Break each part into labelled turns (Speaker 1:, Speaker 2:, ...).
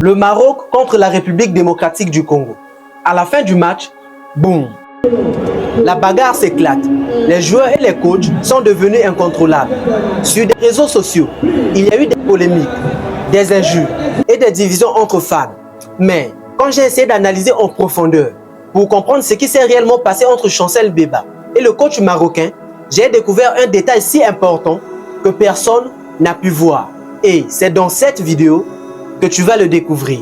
Speaker 1: Le Maroc contre la République démocratique du Congo. À la fin du match, boum! La bagarre s'éclate. Les joueurs et les coachs sont devenus incontrôlables. Sur des réseaux sociaux, il y a eu des polémiques, des injures et des divisions entre fans. Mais quand j'ai essayé d'analyser en profondeur pour comprendre ce qui s'est réellement passé entre Chancel Mbeba et le coach marocain, j'ai découvert un détail si important que personne n'a pu voir. Et c'est dans cette vidéo que tu vas le découvrir.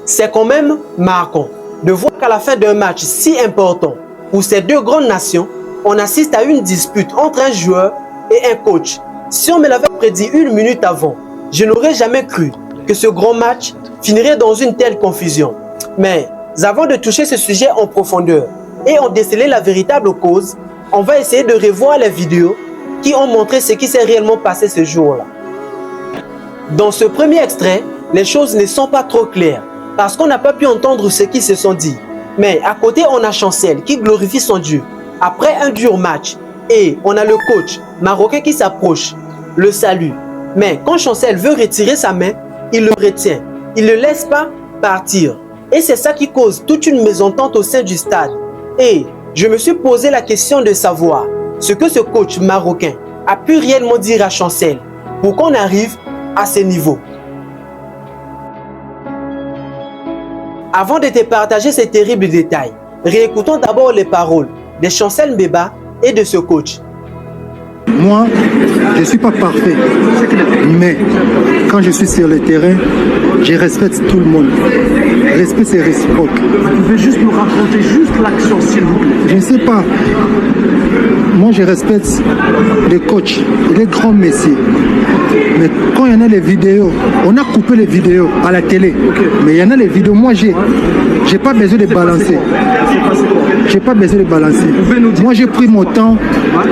Speaker 1: C'est quand même marquant de voir qu'à la fin d'un match si important pour ces deux grandes nations, on assiste à une dispute entre un joueur et un coach. Si on me l'avait prédit une minute avant, je n'aurais jamais cru que ce grand match finirait dans une telle confusion. Mais avant de toucher ce sujet en profondeur et en déceler la véritable cause, on va essayer de revoir les vidéos qui ont montré ce qui s'est réellement passé ce jour-là. Dans ce premier extrait, les choses ne sont pas trop claires parce qu'on n'a pas pu entendre ce qui se sont dit. Mais à côté, on a Chancel qui glorifie son Dieu après un dur match et on a le coach marocain qui s'approche, le salue. Mais quand Chancel veut retirer sa main, il le retient. Il ne le laisse pas partir. Et c'est ça qui cause toute une mésentente au sein du stade. Et je me suis posé la question de savoir ce que ce coach marocain a pu réellement dire à Chancel pour qu'on arrive à ce niveau. Avant de te partager ces terribles détails, réécoutons d'abord les paroles de Chancel Mbeba et de ce coach.
Speaker 2: Moi, je ne suis pas parfait, mais quand je suis sur le terrain, je respecte tout le monde. Respect, c'est réciproque.
Speaker 3: Vous pouvez juste nous raconter juste l'action, s'il vous plaît.
Speaker 2: Je ne sais pas. Moi, je respecte les coachs et les grands messieurs. Mais quand il y en a les vidéos, on a coupé les vidéos à la télé. Mais il y en a les vidéos, moi, j'ai pas besoin de balancer. J'ai pas besoin de balancer. Moi, j'ai pris mon temps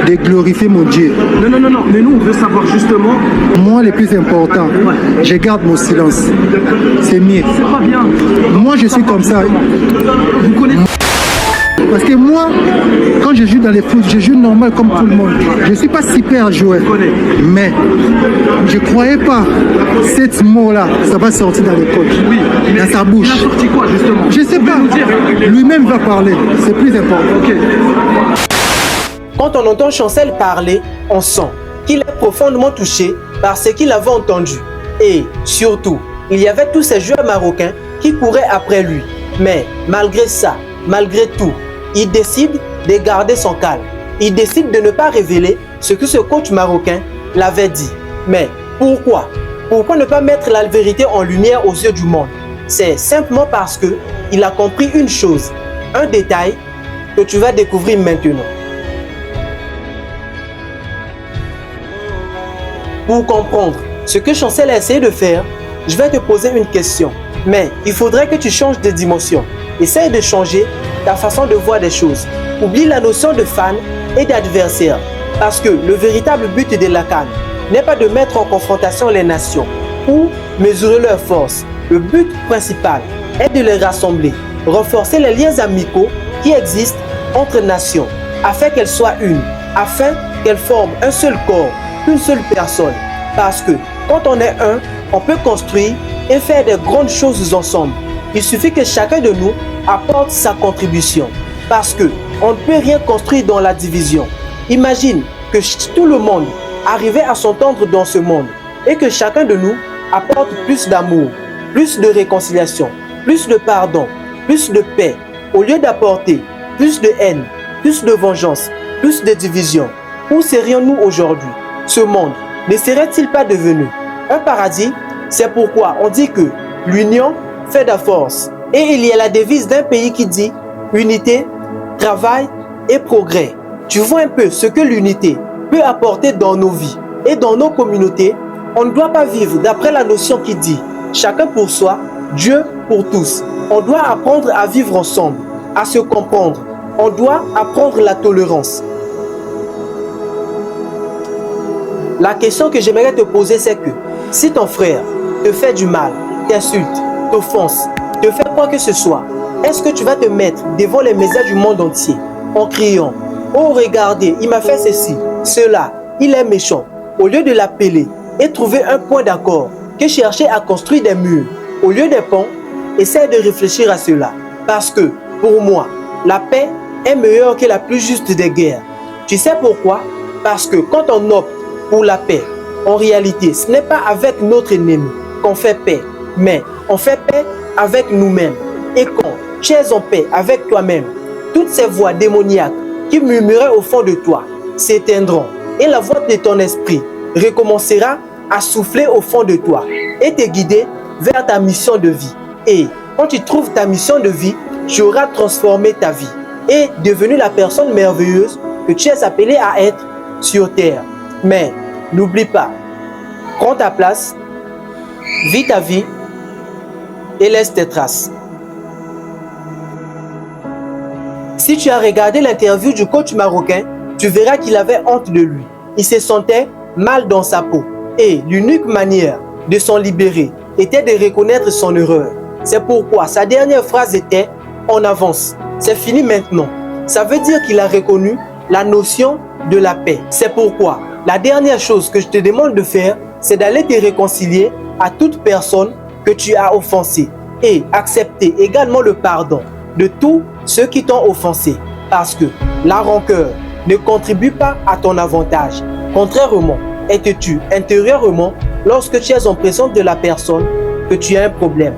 Speaker 2: de glorifier mon Dieu.
Speaker 3: Non. Mais nous, on veut savoir justement.
Speaker 2: Moi, le plus important, je garde mon silence. C'est mieux.
Speaker 3: C'est pas bien.
Speaker 2: Moi, je suis comme ça.
Speaker 3: Vous connaissez.
Speaker 2: Parce que moi, quand je joue dans les foot, je joue normal comme tout le monde. Je ne suis pas super joueur. Mais je ne croyais pas cette mot-là, ça va sortir dans les coachs, dans sa bouche.
Speaker 3: Il a sorti quoi justement?
Speaker 2: Je ne sais pas. Lui-même va parler. C'est plus important.
Speaker 3: Okay.
Speaker 1: Quand on entend Chancel parler, on sent qu'il est profondément touché par ce qu'il avait entendu. Et surtout, il y avait tous ces joueurs marocains qui couraient après lui. Mais malgré ça, malgré tout, il décide de garder son calme. Il décide de ne pas révéler ce que ce coach marocain l'avait dit. Mais pourquoi? Pourquoi ne pas mettre la vérité en lumière aux yeux du monde? C'est simplement parce qu'il a compris une chose, un détail que tu vas découvrir maintenant. Pour comprendre ce que Chancel a essayé de faire, je vais te poser une question. Mais il faudrait que tu changes de dimension. Essaye de changer ta façon de voir des choses. Oublie la notion de fan et d'adversaire. Parce que le véritable but de la CAN n'est pas de mettre en confrontation les nations ou mesurer leurs forces. Le but principal est de les rassembler, renforcer les liens amicaux qui existent entre nations, afin qu'elles soient une, afin qu'elles forment un seul corps, une seule personne. Parce que quand on est un, on peut construire et faire des grandes choses ensemble. Il suffit que chacun de nous apporte sa contribution. Parce que on ne peut rien construire dans la division. Imagine que tout le monde arrivait à s'entendre dans ce monde et que chacun de nous apporte plus d'amour, plus de réconciliation, plus de pardon, plus de paix, au lieu d'apporter plus de haine, plus de vengeance, plus de division. Où serions-nous aujourd'hui? Ce monde ne serait-il pas devenu un paradis? C'est pourquoi on dit que l'union fait la force. Et il y a la devise d'un pays qui dit unité, travail et progrès. Tu vois un peu ce que l'unité peut apporter dans nos vies et dans nos communautés. On ne doit pas vivre d'après la notion qui dit chacun pour soi, Dieu pour tous. On doit apprendre à vivre ensemble, à se comprendre. On doit apprendre la tolérance. La question que j'aimerais te poser, c'est que si ton frère te fait du mal, t'insulte, t'offense, te fait quoi que ce soit, est-ce que tu vas te mettre devant les médias du monde entier en criant « Oh, regardez, il m'a fait ceci, cela, il est méchant » au lieu de l'appeler et trouver un point d'accord que chercher à construire des murs au lieu des ponts. Essaie de réfléchir à cela. Parce que, pour moi, la paix est meilleure que la plus juste des guerres. Tu sais pourquoi? Parce que quand on opte pour la paix, en réalité, ce n'est pas avec notre ennemi qu'on fait paix, mais on fait paix avec nous-mêmes. Et quand tu es en paix avec toi-même, toutes ces voix démoniaques qui murmuraient au fond de toi s'éteindront et la voix de ton esprit recommencera à souffler au fond de toi et te guider vers ta mission de vie. Et quand tu trouves ta mission de vie, tu auras transformé ta vie et devenu la personne merveilleuse que tu es appelé à être sur terre. Mais n'oublie pas, prends ta place, vis ta vie et laisse tes traces. Si tu as regardé l'interview du coach marocain, tu verras qu'il avait honte de lui. Il se sentait mal dans sa peau. Et l'unique manière de s'en libérer était de reconnaître son erreur. C'est pourquoi sa dernière phrase était « On avance, c'est fini maintenant ». Ça veut dire qu'il a reconnu la notion de la paix. C'est pourquoi la dernière chose que je te demande de faire, c'est d'aller te réconcilier à toute personne que tu as offensée et accepter également le pardon de tous ceux qui t'ont offensé. Parce que la rancœur ne contribue pas à ton avantage. Contrairement, elle te tue intérieurement lorsque tu es en présence de la personne que tu as un problème.